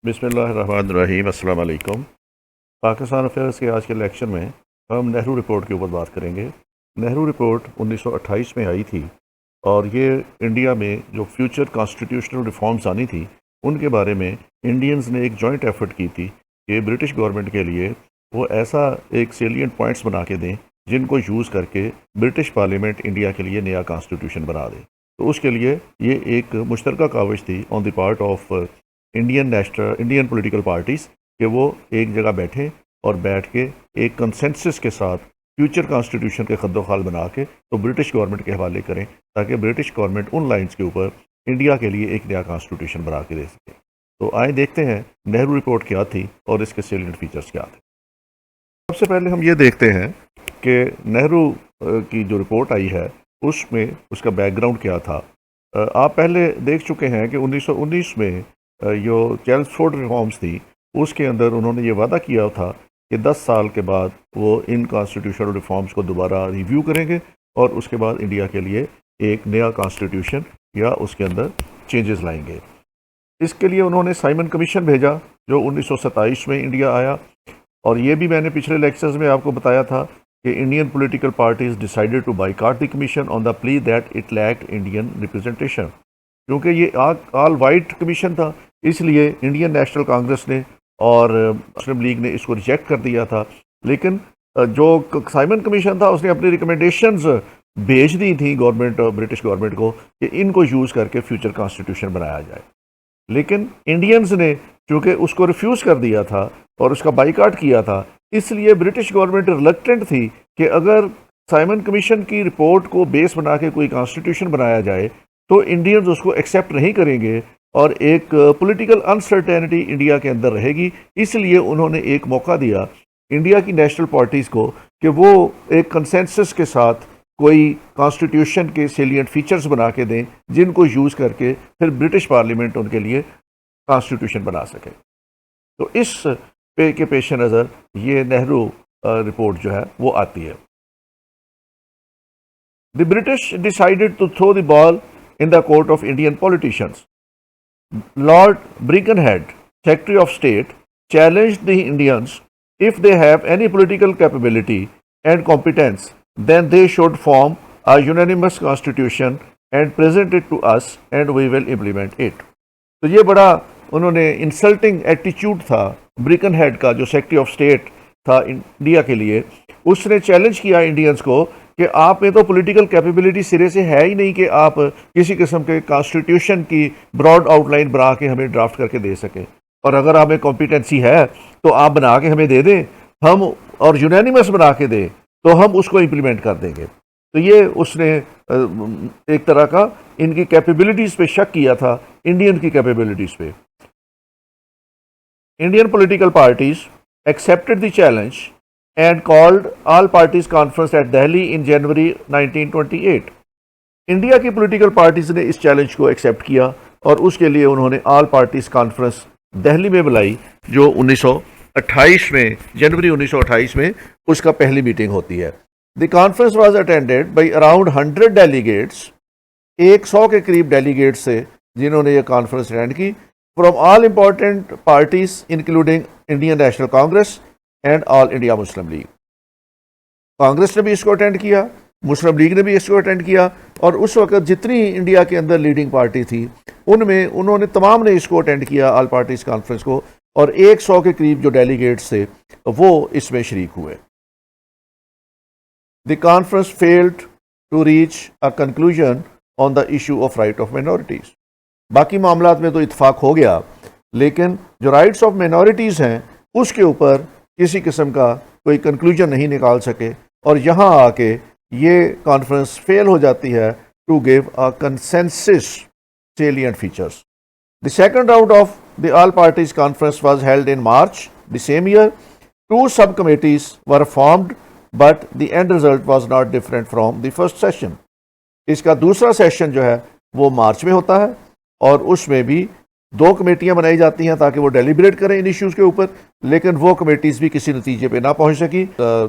بسم اللہ الرحمن الرحیم۔ السلام علیکم۔ پاکستان افیئرس کے آج کے لیکچر میں ہم نہرو رپورٹ کے اوپر بات کریں گے۔ نہرو رپورٹ 1928 میں آئی تھی اور یہ انڈیا میں جو فیوچر کانسٹیٹیوشنل ریفارمز آنی تھی ان کے بارے میں انڈینز نے ایک جوائنٹ ایفرٹ کی تھی کہ برٹش گورنمنٹ کے لیے وہ ایسا ایک سیلینٹ پوائنٹس بنا کے دیں جن کو یوز کر کے برٹش پارلیمنٹ انڈیا کے لیے نیا کانسٹیٹیوشن بنا دے۔ تو اس کے لیے یہ ایک مشترکہ کاوش تھی on the part of Indian political parties کہ وہ ایک جگہ بیٹھیں اور بیٹھ کے ایک کنسنسس کے ساتھ فیوچر کانسٹیٹیوشن کے خد و خال بنا کے تو برٹش گورنمنٹ کے حوالے کریں تاکہ برٹش گورنمنٹ ان لائنز کے اوپر انڈیا کے لیے ایک نیا کانسٹیٹیوشن بنا کے دے سکے۔ تو آئیں دیکھتے ہیں نہرو رپورٹ کیا تھی اور اس کے سیلینٹ فیچرز کیا تھے۔ سب سے پہلے ہم یہ دیکھتے ہیں کہ نہرو کی جو رپورٹ آئی ہے اس میں اس کا بیک گراؤنڈ کیا تھا۔ آپ پہلے دیکھ چکے ہیں کہ 1919 میں جو چیلمسفورڈ ریفارمز تھی اس کے اندر انہوں نے یہ وعدہ کیا تھا کہ 10 سال کے بعد وہ ان کانسٹیٹیوشنل ریفارمز کو دوبارہ ریویو کریں گے اور اس کے بعد انڈیا کے لیے ایک نیا کانسٹیٹیوشن یا اس کے اندر چینجز لائیں گے۔ اس کے لیے انہوں نے سائمن کمیشن بھیجا جو 1927 میں انڈیا آیا، اور یہ بھی میں نے پچھلے لیکچرز میں آپ کو بتایا تھا کہ Indian political parties decided to boycott the commission on the plea that it lacked Indian representation. کیونکہ یہ آل وائٹ کمیشن تھا اس لیے انڈین نیشنل کانگریس نے اور مسلم لیگ نے اس کو ریجیکٹ کر دیا تھا، لیکن جو سائمن کمیشن تھا اس نے اپنی ریکمنڈیشنز بھیج دی تھیں برٹش گورنمنٹ کو کہ ان کو یوز کر کے فیوچر کانسٹیٹیوشن بنایا جائے، لیکن انڈینز نے چونکہ اس کو ریفیوز کر دیا تھا اور اس کا بائیکاٹ کیا تھا، اس لیے برٹش گورنمنٹ ریلکٹنٹ تھی کہ اگر سائمن کمیشن کی رپورٹ کو بیس بنا کے کوئی کانسٹیٹیوشن بنایا جائے تو انڈینز اس کو ایکسیپٹ نہیں کریں گے اور ایک پولیٹیکل انسرٹینٹی انڈیا کے اندر رہے گی۔ اس لیے انہوں نے ایک موقع دیا انڈیا کی نیشنل پارٹیز کو کہ وہ ایک کنسنسس کے ساتھ کوئی کانسٹیٹیوشن کے سیلینٹ فیچرز بنا کے دیں جن کو یوز کر کے پھر برٹش پارلیمنٹ ان کے لیے کانسٹیٹیوشن بنا سکے۔ تو اس پے کے پیش نظر یہ نہرو رپورٹ جو ہے وہ آتی ہے۔ The British decided to throw the ball in the court of Indian politicians. Lord Birkenhead, Secretary of State, challenged the Indians if they have any political capability and competence, then they should form a unanimous constitution and present it to us and we will implement it. تو یہ بڑا انہوں نے insulting ایٹیچیوڈ تھا broken head کا جو secretary of state تھا India کے لیے۔ اس نے چیلنج کیا انڈینز کو کہ آپ میں تو پولیٹیکل کیپیبلٹی سرے سے ہے ہی نہیں کہ آپ کسی قسم کے کانسٹیٹیوشن کی براڈ آؤٹ لائن بنا کے ہمیں ڈرافٹ کر کے دے سکیں، اور اگر آپ میں کمپیٹنسی ہے تو آپ بنا کے ہمیں دے دیں ہم، اور یونینیمس بنا کے دیں تو ہم اس کو امپلیمنٹ کر دیں گے۔ تو یہ اس نے ایک طرح کا ان کی کیپیبلٹیز پہ شک کیا تھا، انڈین کی کیپیبلٹیز پہ۔ Indian political parties accepted the challenge and called all parties conference at Delhi in January 1928۔ India کی پولیٹیکل پارٹیز نے اس چیلنج کو ایکسیپٹ کیا اور اس کے لیے انہوں نے آل پارٹیز کانفرنس دہلی میں بلائی جو 1928 میں جنوری 1928 میں اس کا پہلی میٹنگ ہوتی ہے۔ The conference was attended by around 100 delegates, 100 کے قریب ڈیلیگیٹس سے جنہوں نے یہ کانفرنس اٹینڈ کی، from all important parties including Indian National Congress and All India Muslim League۔ Congress نے بھی اس کو اٹینڈ کیا، مسلم لیگ نے بھی اس کو اٹینڈ کیا، اور اس وقت جتنی انڈیا کے اندر لیڈنگ پارٹی تھی ان میں انہوں نے تمام نے اس کو اٹینڈ کیا آل پارٹیز کانفرنس کو، اور 100 کے قریب جو ڈیلیگیٹس تھے وہ اس میں شریک ہوئے۔ The conference failed to reach a conclusion on the issue of right of minorities. باقی معاملات میں تو اتفاق ہو گیا، لیکن جو رائٹس آف مائنورٹیز ہیں اس کے اوپر کسی قسم کا کوئی کنکلوژن نہیں نکال سکے، اور یہاں آ کے یہ کانفرنس فیل ہو جاتی ہے to give a consensus salient features. The second round of the all parties conference was held in March the same year. 2 sub committees were formed but the end result was not different from the first session. اس کا دوسرا session جو ہے وہ مارچ میں ہوتا ہے، اور اس میں بھی 2 کمیٹیاں بنائی جاتی ہیں تاکہ وہ ڈیلیبریٹ کریں ان ایشوز کے اوپر، لیکن وہ کمیٹیز بھی کسی نتیجے پہ نہ پہنچ سکی،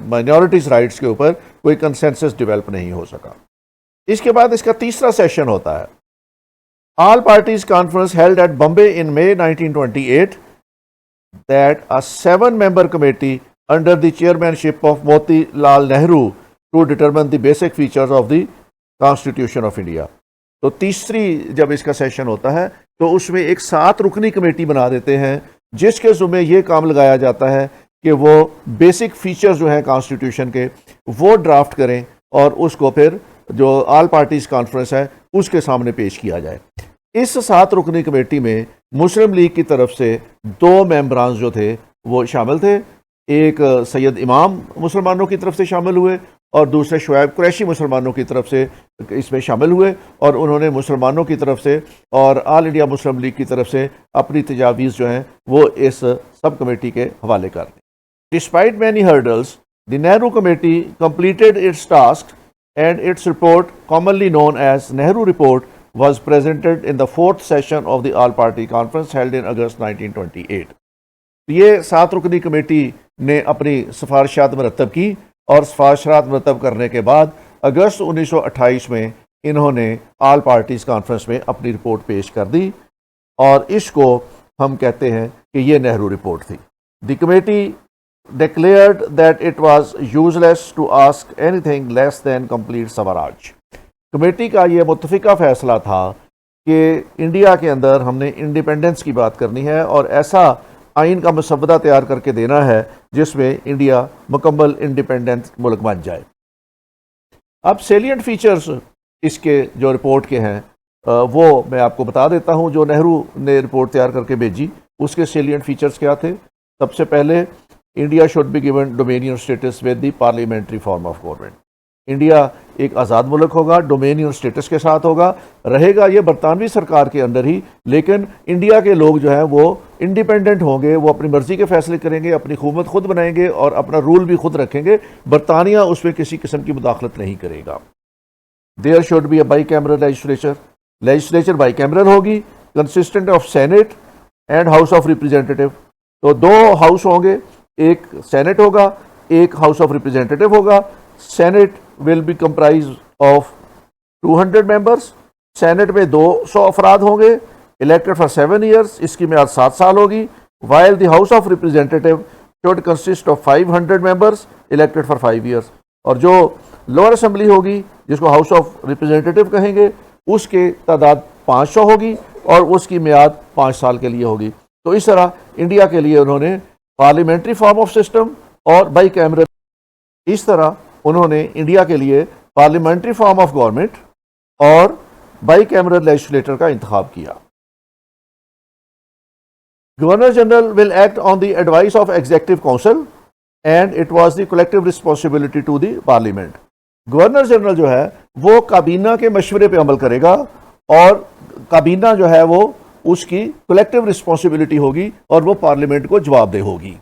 مائنورٹیز رائٹس کے اوپر کوئی کنسنسس ڈیولپ نہیں ہو سکا۔ اس کے بعد اس کا تیسرا سیشن ہوتا ہے۔ All parties Conference held at Bombay in May 1928 that a 7-member committee under the chairmanship of Motilal Nehru to determine the basic features of the Constitution of India. تو تیسری جب اس کا سیشن ہوتا ہے تو اس میں ایک 7 رکنی کمیٹی بنا دیتے ہیں جس کے ذمہ یہ کام لگایا جاتا ہے کہ وہ بیسک فیچرز جو ہیں کانسٹیٹیوشن کے وہ ڈرافٹ کریں اور اس کو پھر جو آل پارٹیز کانفرنس ہے اس کے سامنے پیش کیا جائے. اس 7 رکنی کمیٹی میں مسلم لیگ کی طرف سے 2 ممبران جو تھے وہ شامل تھے. ایک سید امام مسلمانوں کی طرف سے شامل ہوئے اور دوسرے شعیب قریشی مسلمانوں کی طرف سے اس میں شامل ہوئے اور انہوں نے مسلمانوں کی طرف سے اور آل انڈیا مسلم لیگ کی طرف سے اپنی تجاویز جو ہیں وہ اس سب کمیٹی کے حوالے کر دیں. Despite many hurdles, the Nehru Committee completed its task and its report, commonly known as Nehru Report, was presented in the 4th session of the All-Party Conference held in August 1928. یہ 7 رکنی committee نے اپنی سفارشات مرتب کی اور سفارشات مرتب کرنے کے بعد اگست 1928 میں انہوں نے آل پارٹیز کانفرنس میں اپنی رپورٹ پیش کر دی اور اس کو ہم کہتے ہیں کہ یہ نہرو رپورٹ تھی. دی committee declared that it was useless to ask anything less than complete Swaraj. Committee کا یہ متفقہ فیصلہ تھا کہ انڈیا کے اندر ہم نے انڈیپینڈنس کی بات کرنی ہے اور ایسا آئین کا مسودہ تیار کر کے دینا ہے جس میں انڈیا مکمل انڈیپینڈنٹ ملک بن جائے. اب سیلینٹ فیچرز اس کے جو رپورٹ کے ہیں وہ میں آپ کو بتا دیتا ہوں. جو نہرو نے رپورٹ تیار کر کے بھیجی اس کے سیلینٹ فیچرز کیا تھے؟ سب سے پہلے India should be given dominion status with the parliamentary form of government. India ایک آزاد ملک ہوگا، ڈومینین اسٹیٹس کے ساتھ ہوگا، رہے گا یہ برطانوی سرکار کے اندر ہی، لیکن انڈیا کے لوگ جو ہیں وہ انڈیپینڈنٹ ہوں گے، وہ اپنی مرضی کے فیصلے کریں گے، اپنی حکومت خود بنائیں گے اور اپنا رول بھی خود رکھیں گے. برطانیہ اس میں کسی قسم کی مداخلت نہیں کرے گا. There should be a bicameral legislature bicameral ہوگی consistent of senate and house of representative. تو 2 ہاؤس ہوں گے، ایک سینٹ ہوگا، ایک ہاؤس آف ریپرزینٹیو ہوگا. Senate will be comprise of 200 members. Senate میں 200 افراد ہوں گے الیکٹڈ فار 7 ایئرس، اس کی میعاد 7 سال ہوگی. While the house of representative should consist of 500 members elected for 5 years. اور جو لوور اسمبلی ہوگی جس کو ہاؤس آف ریپرزینٹیو کہیں گے اس کی تعداد 500 ہوگی اور اس کی میعاد 5 سال کے لیے ہوگی. تو اس طرح انڈیا کے لیے انہوں نے پارلیمنٹری فارم آف سسٹم اور بائی کیمرل، اس طرح انہوں نے انڈیا کے لیے پارلیمنٹری فارم آف گورنمنٹ اور بائی کیمرل لیجسلیٹر کا انتخاب کیا. Governor general will act on the advice of executive council and it was the collective responsibility to the parliament. Governor general جو ہے وہ کابینہ کے مشورے پہ عمل کرے گا اور کابینہ جو ہے وہ اس کی کولیکٹیو رسپانسبلٹی ہوگی اور وہ پارلیمنٹ کو جواب دہ ہوگی.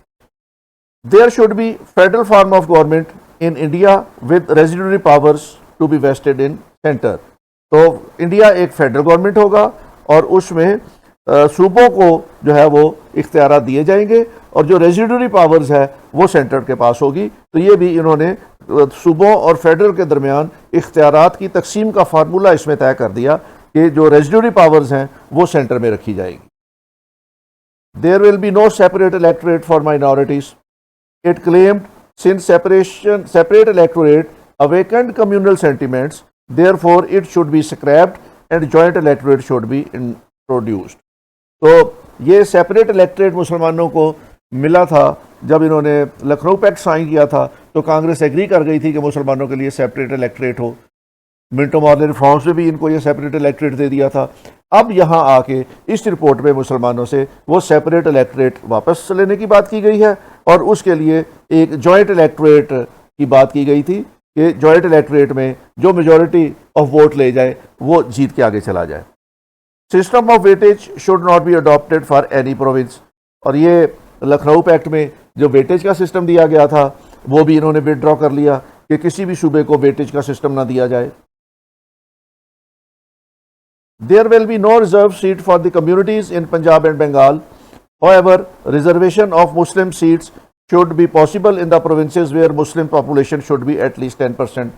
There should be federal form of government in India with residuary powers to be vested in centre. تو انڈیا ایک فیڈرل گورنمنٹ ہوگا اور اس میں صوبوں کو جو ہے وہ اختیارات دیے جائیں گے اور جو ریزیڈوری پاورز ہے وہ سینٹر کے پاس ہوگی. تو یہ بھی انہوں نے صوبوں اور فیڈرل کے درمیان اختیارات کی تقسیم کا فارمولہ اس میں طے کر دیا کہ جو ریزیڈوری پاورز ہیں وہ سینٹر میں رکھی جائے گی. There will be no separate electorate for minorities. It claimed since separate electorate awakened communal sentiments, therefore it should be scrapped and joint electorate should be introduced. تو یہ سیپریٹ الیکٹوریٹ مسلمانوں کو ملا تھا جب انہوں نے لکھنؤ پیکٹ سائن کیا تھا تو کانگریس ایگری کر گئی تھی کہ مسلمانوں کے لیے سیپریٹ الیکٹوریٹ ہو. منٹو مارلے ریفارمس میں بھی ان کو یہ سیپریٹ الیکٹوریٹ دے دیا تھا. اب یہاں آ کے اس رپورٹ میں مسلمانوں سے وہ سیپریٹ الیکٹوریٹ واپس لینے کی بات کی گئی ہے اور اس کے لیے ایک جوائنٹ الیکٹوریٹ کی بات کی گئی تھی کہ جوائنٹ الیکٹوریٹ میں جو میجورٹی آف ووٹ لے جائے وہ جیت کے آگے چلا جائے. System of weightage should not be adapted for any province. اور یہ لکھنؤ پیکٹ میں جو ویٹیج کا سسٹم دیا گیا تھا وہ بھی انہوں نے وڈرا کر لیا کہ کسی بھی صوبے کو ویٹیج کا سسٹم نہ دیا جائے. There will be no reserved seat for the communities in Punjab and Bengal. However, reservation of Muslim seats should be possible in the provinces where Muslim population should be at least 10%.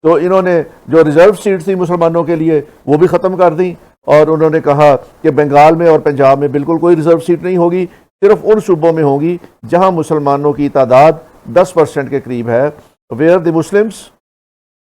تو انہوں نے جو reserve set تھی مسلمانوں کے لیے وہ بھی ختم کر دیں اور انہوں نے کہا کہ بنگال میں اور پنجاب میں بالکل کوئی ریزرو سیٹ نہیں ہوگی صرف ان صوبوں میں ہوں گی جہاں مسلمانوں کی تعداد 10% کے قریب ہے. Where the Muslims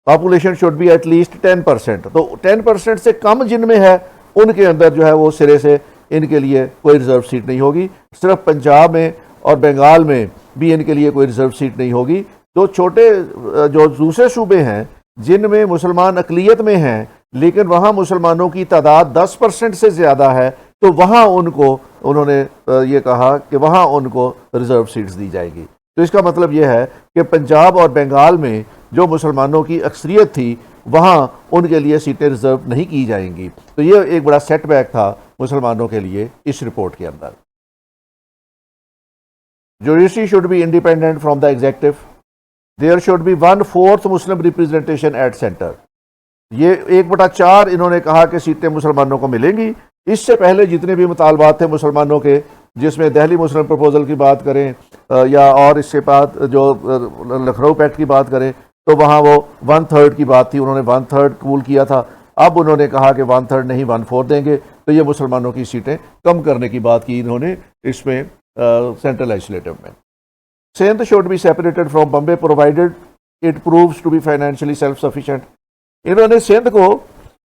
population should be at least 10%. تو 10% سے کم جن میں ہے ان کے اندر جو ہے وہ سرے سے ان کے لیے کوئی ریزرو سیٹ نہیں ہوگی. صرف پنجاب میں اور بنگال میں بھی ان کے لیے کوئی ریزرو سیٹ نہیں ہوگی. جو دوسرے صوبے ہیں جن میں مسلمان اقلیت میں ہیں لیکن وہاں مسلمانوں کی تعداد 10% سے زیادہ ہے تو وہاں انہوں نے یہ کہا کہ وہاں ان کو ریزرو سیٹس دی جائے گی. تو اس کا مطلب یہ ہے کہ پنجاب اور بنگال میں جو مسلمانوں کی اکثریت تھی وہاں ان کے لیے سیٹیں ریزرو نہیں کی جائیں گی. تو یہ ایک بڑا سیٹ بیک تھا مسلمانوں کے لیے اس رپورٹ کے اندر. Judiciary should be independent from the executive. There should be 1/4 Muslim representation at centre. یہ 1/4 انہوں نے کہا کہ سیٹیں مسلمانوں کو ملیں گی. اس سے پہلے جتنے بھی مطالبات تھے مسلمانوں کے، جس میں دہلی مسلم پرپوزل کی بات کریں یا اور اس کے بعد جو لکھنؤ پیکٹ کی بات کریں تو وہاں وہ 1/3 کی بات تھی، انہوں نے 1/3 قبول کیا تھا. اب انہوں نے کہا کہ 1/3 نہیں 1/4 دیں گے. تو یہ مسلمانوں کی سیٹیں کم کرنے کی بات کی انہوں نے اس میں سینٹرل لیجسلیٹو میں. Sindh should be separated from Bombay provided it proves to be financially self sufficient. انہوں نے سندھ کو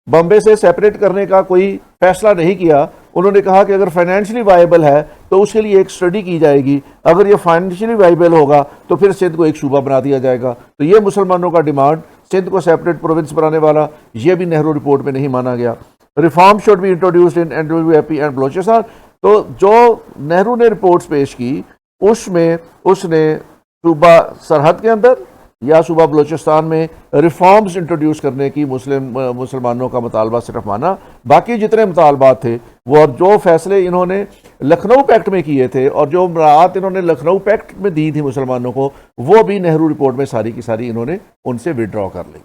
بمبے سے سیپریٹ کرنے کا کوئی فیصلہ نہیں کیا. انہوں نے کہا کہ اگر فائنینشلی وائبل ہے تو اس کے لیے ایک اسٹڈی کی جائے گی. اگر یہ فائنینشلی وائبل ہوگا تو پھر سندھ کو ایک صوبہ بنا دیا جائے گا. تو یہ مسلمانوں کا ڈیمانڈ سندھ کو سیپریٹ پروونس بنانے والا یہ بھی نہرو رپورٹ میں نہیں مانا گیا. Reform should be introduced in NWAP and Baluchistan. تو جو نہرو نے رپورٹس پیش کی اس میں اس نے صوبہ سرحد کے اندر یا صوبہ بلوچستان میں ریفارمز انٹروڈیوس کرنے کی مسلمانوں کا مطالبہ صرف مانا. باقی جتنے مطالبات تھے وہ اور جو فیصلے انہوں نے لکھنؤ پیکٹ میں کیے تھے اور جو مراعات انہوں نے لکھنؤ پیکٹ میں دی تھی مسلمانوں کو وہ بھی نہرو رپورٹ میں ساری کی ساری انہوں نے ان سے وڈرا کر لی.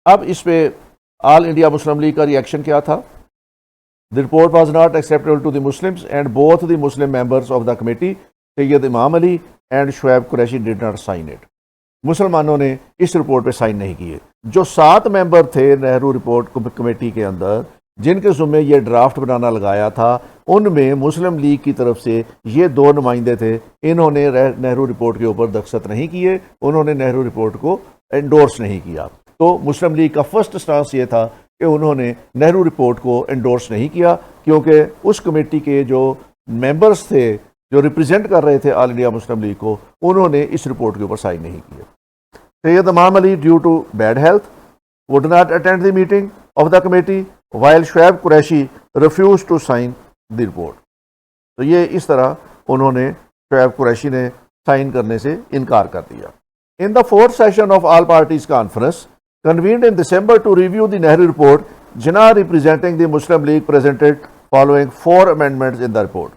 اب اس پہ آل انڈیا مسلم لیگ کا ریئیکشن کیا تھا؟ The report was not acceptable to the Muslims and both the Muslim members of the committee, Sayyid Imam Ali and Shoaib Qureshi did not sign it. مسلمانوں نے اس رپورٹ پہ sign نہیں کیے. جو 7 ممبر تھے نہرو رپورٹ کمیٹی کے اندر جن کے ذمے یہ ڈرافٹ بنانا لگایا تھا ان میں مسلم لیگ کی طرف سے یہ 2 نمائندے تھے. انہوں نے نہرو رپورٹ کے اوپر دستخط نہیں کیے، انہوں نے نہرو رپورٹ کو انڈورس نہیں کیا. تو مسلم لیگ کا فرسٹ سٹانس یہ تھا کہ انہوں نے نہرو رپورٹ کو انڈورس نہیں کیا کیونکہ اس کمیٹی کے جو ممبرز تھے جو ریپرزینٹ کر رہے تھے آل انڈیا مسلم لیگ کو انہوں نے اس رپورٹ کے اوپر سائن نہیں کیے. Syed Imam Ali due to bad health would not attend the meeting of the committee while Shoaib Qureshi refused to sign the report. تو یہ اس طرح انہوں نے شعیب قریشی نے سائن کرنے سے انکار کر دیا. In the 4th session of All Parties Conference convened in December to review the Nehru report, Jinnah representing the Muslim League presented following 4 amendments in the report.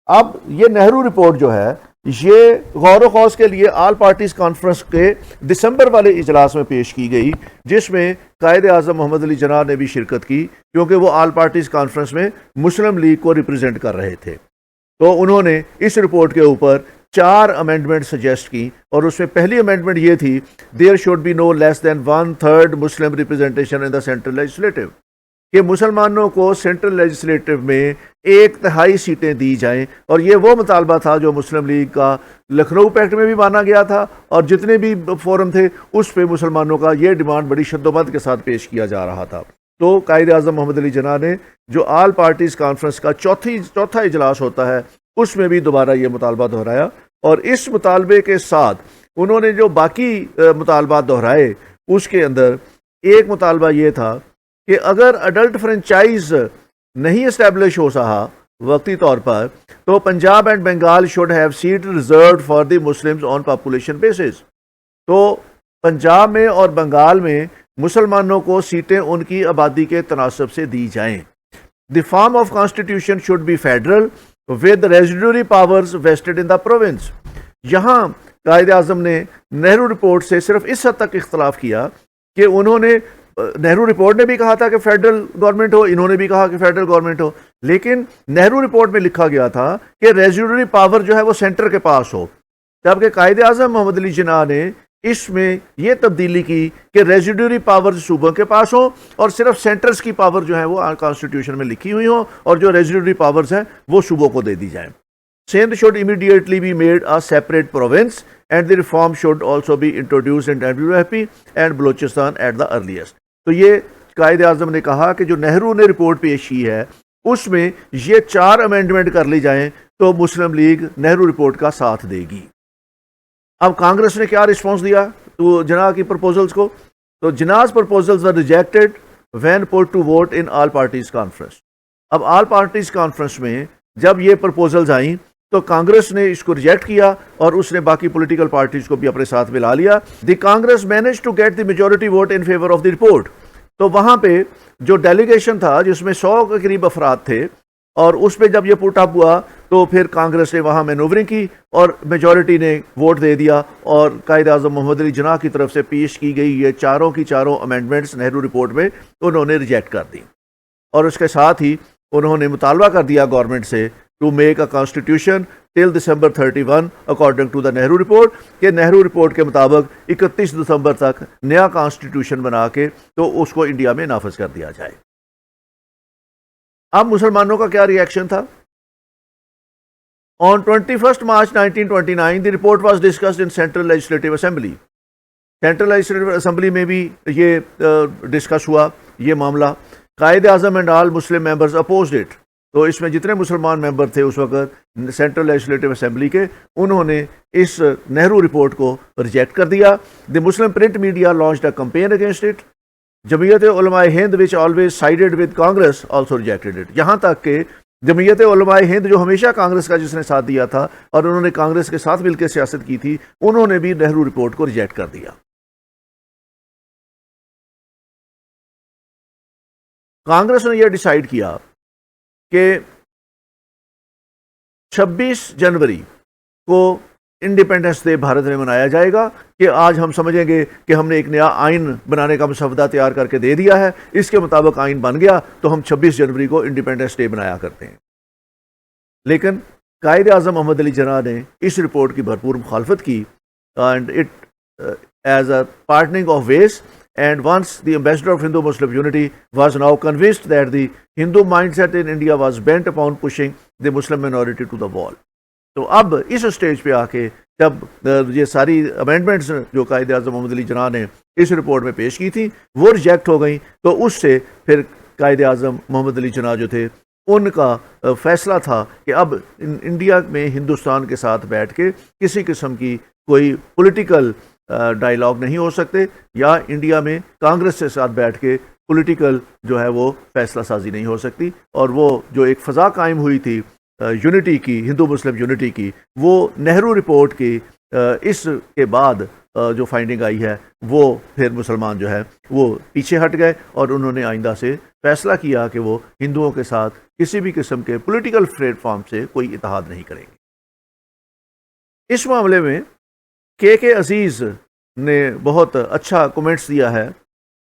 اب یہ نہرو رپورٹ جو ہے یہ غور و خوض کے لیے آل پارٹیز کانفرنس کے دسمبر والے اجلاس میں پیش کی گئی جس میں قائد اعظم محمد علی جناح نے بھی شرکت کی کیونکہ وہ آل پارٹیز کانفرنس میں مسلم لیگ کو ریپرزینٹ کر رہے تھے. تو انہوں نے اس رپورٹ کے اوپر 4 امینڈمنٹ سجیسٹ کی اور اس میں پہلی امینڈمنٹ یہ تھی there should be no less than 1/3 Muslim representation in the central legislative کہ مسلمانوں کو سینٹرل لیجسلیٹو میں 1/3 سیٹیں دی جائیں. اور یہ وہ مطالبہ تھا جو مسلم لیگ کا لکھنؤ پیکٹ میں بھی مانا گیا تھا اور جتنے بھی فورم تھے اس پہ مسلمانوں کا یہ ڈیمانڈ بڑی شدت کے ساتھ پیش کیا جا رہا تھا. تو قائد اعظم محمد علی جناح نے جو آل پارٹیز کانفرنس کا چوتھا اجلاس ہوتا ہے اس میں بھی دوبارہ یہ مطالبہ دہرایا اور اس مطالبے کے ساتھ انہوں نے جو باقی مطالبات دہرائے اس کے اندر ایک مطالبہ یہ تھا کہ اگر اڈلٹ فرنچائز نہیں اسٹیبلش ہو سکا وقتی طور پر تو Punjab and Bengal should have seat reserved for the Muslims on population basis. تو پنجاب میں اور بنگال میں مسلمانوں کو سیٹیں ان کی آبادی کے تناسب سے دی جائیں. The form of constitution should be federal with residuary powers vested in the province. یہاں قائد اعظم نے نہرو رپورٹ سے صرف اس حد تک اختلاف کیا کہ انہوں نے نہرو رپورٹ نے بھی کہا تھا کہ فیڈرل گورنمنٹ ہو، انہوں نے بھی کہا کہ فیڈرل گورنمنٹ ہو، لیکن نہرو رپورٹ میں لکھا گیا تھا کہ ریزیڈوری پاور جو ہے وہ سینٹر کے پاس ہو، جبکہ قائد اعظم محمد علی جناح نے اس میں یہ تبدیلی کی کہ ریزیڈوری پاور صوبوں کے پاس ہوں اور صرف سینٹرز کی پاور جو ہے وہ کانسٹیٹیوشن میں لکھی ہوئی ہوں اور جو ریزیڈوری پاورز ہیں وہ صوبوں کو دے دی جائیں. Sindh should immediately be made a separate province and the reform should also be introduced in WFP and Balochistan at the earliest. تو یہ قائد اعظم نے کہا کہ جو نہرو نے رپورٹ پیش کی ہے اس میں یہ 4 امینڈمنٹ کر لی جائیں تو مسلم لیگ نہرو رپورٹ کا ساتھ دے گی. اب کانگریس نے کیا رسپانس دیا تو جناح کی پرپوزلز کو؟ تو جناح's proposals were rejected when put to vote in all parties conference. اب آل پارٹیز کانفرنس میں جب یہ پرپوزلز آئیں تو کانگریس نے اس کو ریجیکٹ کیا اور اس نے باقی پولیٹیکل پارٹیز کو بھی اپنے ساتھ ملا لیا. The Congress manage to get the majority vote in favour of the report. تو وہاں پہ جو ڈیلیگیشن تھا جس میں 100 کے قریب افراد تھے اور اس پہ جب یہ پٹ اپ ہوا تو پھر کانگریس نے وہاں مینوورنگ کی اور میجورٹی نے ووٹ دے دیا اور قائد اعظم محمد علی جناح کی طرف سے پیش کی گئی یہ چاروں کی چاروں امینڈمنٹس نہرو رپورٹ میں انہوں نے ریجیکٹ کر دی. اور اس کے ساتھ ہی انہوں نے مطالبہ کر دیا گورنمنٹ سے to make a constitution till December 31 according to the Nehru Report کہ نہرو رپورٹ کے مطابق 31 دسمبر تک نیا کانسٹیٹیوشن بنا کے تو اس کو انڈیا میں نافذ کر دیا جائے. اب مسلمانوں کا کیا ری ایکشن تھا؟ On 21 March 1929 the report was discussed in Central Legislative Assembly. Central Legislative Assembly میں بھی یہ ڈسکس ہوا یہ معاملہ. Quaid-e-Azam and all Muslim members opposed it. تو اس میں جتنے مسلمان ممبر تھے اس وقت سینٹرل لیجسلیٹو اسمبلی کے انہوں نے اس نہرو رپورٹ کو ریجیکٹ کر دیا. The Muslim print media launched a campaign against it. Jamiat Ulema Hind which always sided with Congress also rejected it. یہاں تک کہ جمعیت علماء ہند جو ہمیشہ کانگریس کا جس نے ساتھ دیا تھا اور انہوں نے کانگریس کے ساتھ مل کے سیاست کی تھی انہوں نے بھی نہرو رپورٹ کو ریجیکٹ کر دیا. کانگریس نے یہ ڈیسائیڈ کیا کہ 26 جنوری کو انڈیپینڈنس ڈے بھارت میں منایا جائے گا کہ آج ہم سمجھیں گے کہ ہم نے ایک نیا آئین بنانے کا مسودہ تیار کر کے دے دیا ہے, اس کے مطابق آئین بن گیا تو ہم 26 جنوری کو انڈیپینڈنس ڈے منایا کرتے ہیں. لیکن قائد اعظم محمد علی جناح نے اس رپورٹ کی بھرپور مخالفت کی and it is a parting of ways. And once the ambassador of Hindu-Muslim unity was now convinced that the Hindu mindset in India was bent upon pushing the Muslim minority to the wall. تو اب اس stage پہ آ کے جب یہ ساری amendments جو قائد اعظم محمد علی جناح نے اس report میں پیش کی تھی وہ ریجیکٹ ہو گئیں تو اس سے پھر قائد اعظم محمد علی جناح جو تھے ان کا فیصلہ تھا کہ اب انڈیا میں ہندوستان کے ساتھ بیٹھ کے کسی قسم کی کوئی پولیٹیکل ڈائیلاگ نہیں ہو سکتے یا انڈیا میں کانگریس کے ساتھ بیٹھ کے پولیٹیکل جو ہے وہ فیصلہ سازی نہیں ہو سکتی. اور وہ جو ایک فضا قائم ہوئی تھی یونٹی کی, ہندو مسلم یونٹی کی, وہ نہرو رپورٹ کی اس کے بعد جو فائنڈنگ آئی ہے وہ پھر مسلمان جو ہے وہ پیچھے ہٹ گئے اور انہوں نے آئندہ سے فیصلہ کیا کہ وہ ہندوؤں کے ساتھ کسی بھی قسم کے پولیٹیکل پلیٹ فارم سے کوئی اتحاد نہیں کریں گے. اس معاملے میں کے عزیز نے بہت اچھا کومنٹس دیا ہے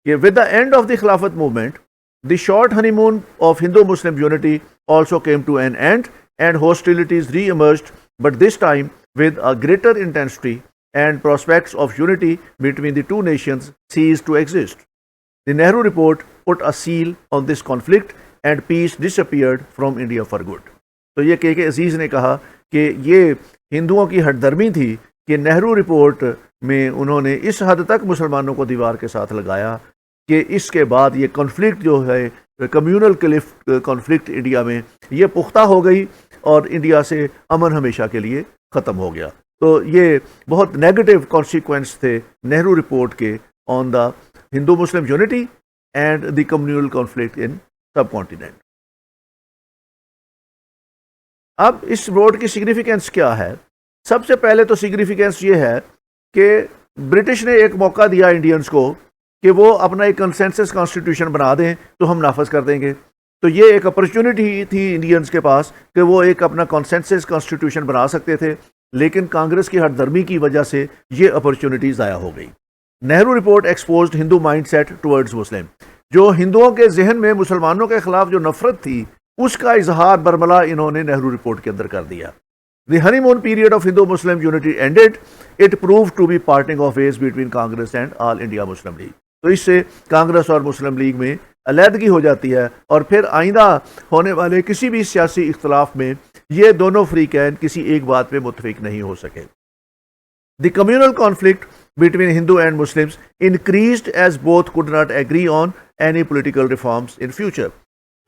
کہ with the end of the Khilafat movement the short honeymoon of Hindu Muslim unity also came to an end and hostilities re-emerged but this time with a greater intensity and prospects of unity between the two nations ceased to exist. The Nehru report put a seal on this conflict and peace disappeared from India for good. تو یہ کے عزیز نے کہا کہ یہ ہندوؤں کی ہٹ درمی تھی کہ نہرو رپورٹ میں انہوں نے اس حد تک مسلمانوں کو دیوار کے ساتھ لگایا کہ اس کے بعد یہ کانفلکٹ جو ہے کمیونل کانفلکٹ انڈیا میں یہ پختہ ہو گئی اور انڈیا سے امن ہمیشہ کے لیے ختم ہو گیا. تو یہ بہت نیگیٹو کانسیکوینس تھے نہرو رپورٹ کے on the Hindu Muslim unity and the communal conflict in subcontinent. اب اس رپورٹ کی سگنیفیکینس کیا ہے؟ سب سے پہلے تو سگنیفیکینس یہ ہے کہ برٹش نے ایک موقع دیا انڈینز کو کہ وہ اپنا ایک کنسنسس کانسٹیٹیوشن بنا دیں تو ہم نافذ کر دیں گے. تو یہ ایک اپرچونٹی تھی انڈینز کے پاس کہ وہ ایک اپنا کنسنسس کانسٹیٹیوشن بنا سکتے تھے, لیکن کانگریس کی ہٹ درمی کی وجہ سے یہ اپرچونٹی ضائع ہو گئی. نہرو رپورٹ ایکسپوزڈ ہندو مائنڈ سیٹ ٹورڈز مسلم. جو ہندوؤں کے ذہن میں مسلمانوں کے خلاف جو نفرت تھی اس کا اظہار برملا انہوں نے نہرو رپورٹ کے اندر کر دیا. The honeymoon period of Hindu-Muslim unity ended. It proved to be parting of ways between Congress and All India Muslim League. تو اس سے کانگریس اور مسلم لیگ میں علیحدگی ہو جاتی ہے اور پھر آئندہ ہونے والے کسی بھی سیاسی اختلاف میں یہ دونوں فریقین کسی ایک بات پہ متفق نہیں ہو سکے. The communal conflict between Hindu and Muslims increased as both could not agree on any political reforms in future.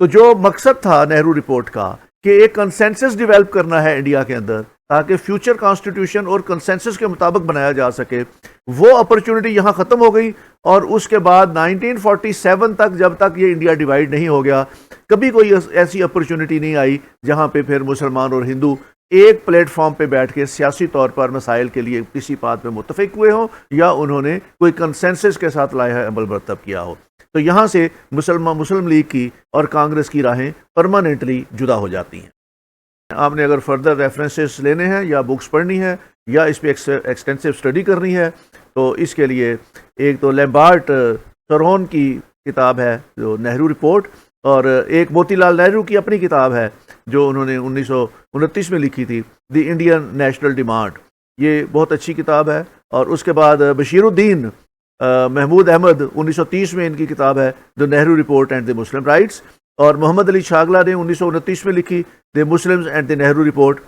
تو جو مقصد تھا نہرو رپورٹ کا کہ ایک کنسنسس ڈیولپ کرنا ہے انڈیا کے اندر تاکہ فیوچر کانسٹیٹیوشن اور کنسنسس کے مطابق بنایا جا سکے، وہ اپرچونٹی یہاں ختم ہو گئی. اور اس کے بعد 1947 تک جب تک یہ انڈیا ڈیوائیڈ نہیں ہو گیا، کبھی کوئی ایسی اپرچونٹی نہیں آئی جہاں پہ پھر مسلمان اور ہندو ایک پلیٹ فارم پہ بیٹھ کے سیاسی طور پر مسائل کے لیے کسی بات پہ متفق ہوئے ہوں یا انہوں نے کوئی کنسنسس کے ساتھ لائحہ عمل مرتب کیا ہو. تو یہاں سے مسلم لیگ کی اور کانگریس کی راہیں پرماننٹلی جدا ہو جاتی ہیں. آپ نے اگر فردر ریفرنسز لینے ہیں یا بکس پڑھنی ہے یا اس پہ ایکسٹینسو اسٹڈی کرنی ہے تو اس کے لیے ایک تو لیمبارٹ سرون کی کتاب ہے جو نہرو رپورٹ، اور ایک موتی لال نہرو کی اپنی کتاب ہے جو انہوں نے 1929 میں لکھی تھی، دی انڈین نیشنل ڈیمانڈ. یہ بہت اچھی کتاب ہے. اور اس کے بعد بشیر الدین محمود احمد 1930 میں ان کی کتاب ہے the Nehru report and the Muslim rights. اور محمد علی چھاگلا نے 1929 میں لکھی the Muslims and the Nehru report.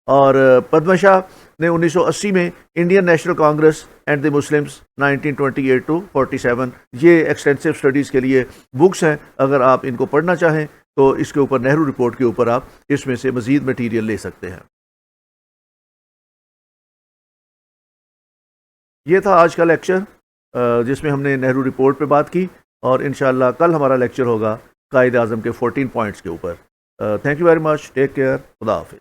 اور پدما شاہ نے 1980 میں Indian National Congress and the Muslims 1928 to 47. یہ ایکسٹینسو اسٹڈیز کے لیے بکس ہیں. اگر آپ ان کو پڑھنا چاہیں تو اس کے اوپر نہرو رپورٹ کے اوپر آپ اس میں سے مزید مٹیریل لے سکتے ہیں. یہ تھا آج کا لیکچر جس میں ہم نے نہرو رپورٹ پہ بات کی، اور انشاءاللہ کل ہمارا لیکچر ہوگا قائد اعظم کے 14 پوائنٹس کے اوپر. Thank you very much. Take care. خدا حافظ.